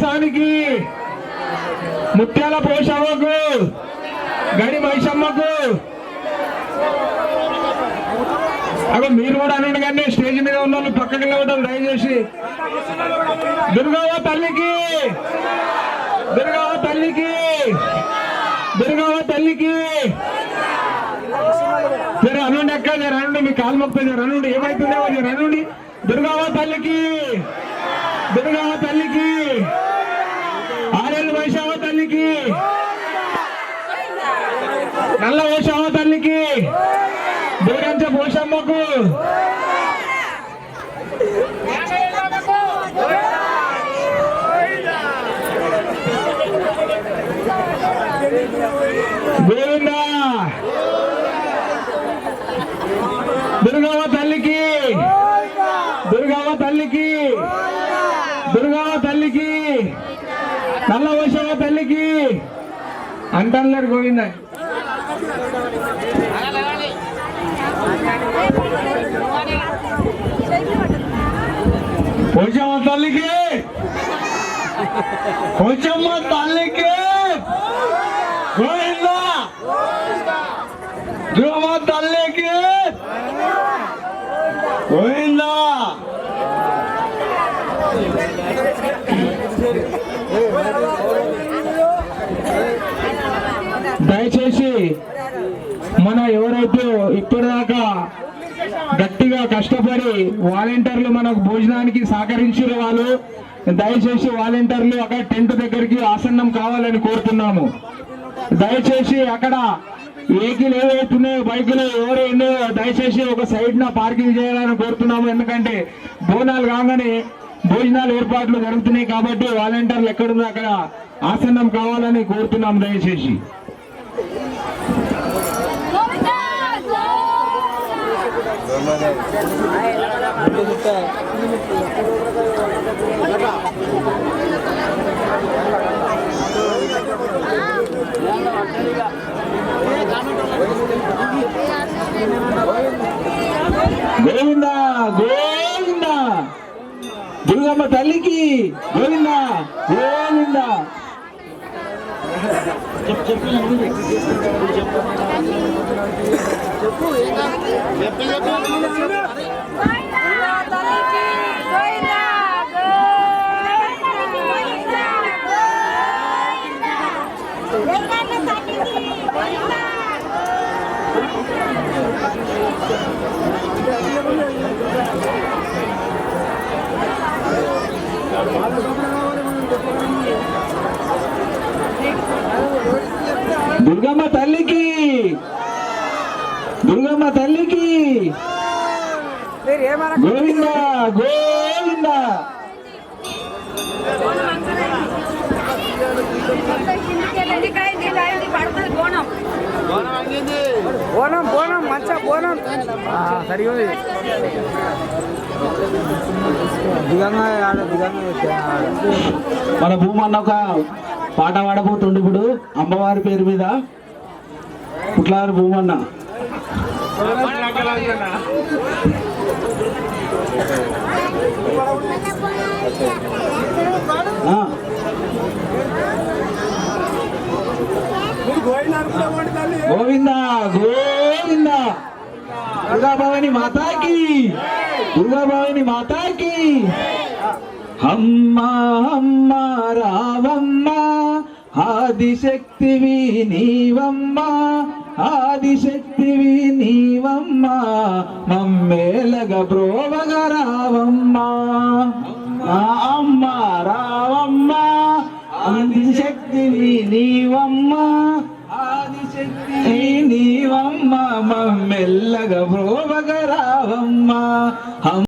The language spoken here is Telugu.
వంశానికి, ముత్యాల పోషమ్మకు, గడి మైసమ్మకు. అగో మీరు కూడా అనండి కానీ స్టేజ్ మీద ఉన్న వాళ్ళు పక్కకి లేవడం దయచేసి. దుర్గవ్వ తల్లికి, దుర్గవ్వ తల్లికి, దుర్గవ్వ తల్లికి. సరే అనండి అక్క, రండి మీ కాలు మొక్కుతుంది రండి, ఏమైతుందో రండి. దుర్గవ్వ తల్లికి, దుర్గవ్వ తల్లికి, ఆరేళ్ళ వైశావ తల్లికి, నల్ల వైశావ తల్లికి, దుర్గంచ పోషమ్మకు. గోవిందా, దుర్గవ్వ తల్లికి, దుర్గవ్వ తల్లికి, దుర్గవ్వ తల్లికి, నల్ల వైశవ తల్లికి అంటారు. గోవింద పోచమ్మ తల్లికి, పోచమ్మ తల్లికి, గోవింద దుర్గమ్మ తల్లికి, గోవింద. దయచేసి మన ఎవరైతే ఇప్పటిదాకా గట్టిగా కష్టపడి వాలంటీర్లు మనకు భోజనానికి సహకరించిన వాళ్ళు, దయచేసి వాలంటీర్లు అక్కడ టెంట్ దగ్గరికి ఆసన్నం కావాలని కోరుతున్నాము. దయచేసి అక్కడ వెహికల్ ఏవైతున్నాయో బైకులు ఎవరైనా దయచేసి ఒక సైడ్ నా పార్కింగ్ చేయాలని కోరుతున్నాము. ఎందుకంటే బోనాలు కాగానే భోజనాలు ఏర్పాట్లు జరుగుతున్నాయి కాబట్టి వాలంటీర్లు ఎక్కడున్నా అక్కడ ఆసన్నం కావాలని కోరుతున్నాం దయచేసి. గోవింద గోవింద దుర్గమ్మ తల్లికి, గోవింద గోవింద. దుర్గమ్మ తల్లికి, దుర్గమ్మ తల్లికి, గోవింద గోవింద. బోనం బోనం మంచి బోనం సరిగా మన భూమన్న ఒక పాట పాడబోతుండే ఇప్పుడు అమ్మవారి పేరు మీద. పుట్లారు భూమన్న గోవింద గోవింద. దుర్గాభవాని మాతాకి, దుర్గాభవాని మాతాకి. అమ్మా అమ్మ రావమ్మ, ఆదిశక్తివి నీవమ్మ, ఆదిశక్తివి నీవమ్మ, మమ్మేలగ బ్రోవగ రావమ్మ. అమ్మ రావమ్మ, ఆదిశక్తివి నీవమ్మ, ఆదిశక్తివి నీవమ్మ, మమ్మెల్లగ బ్రోవగ రావమ్మ.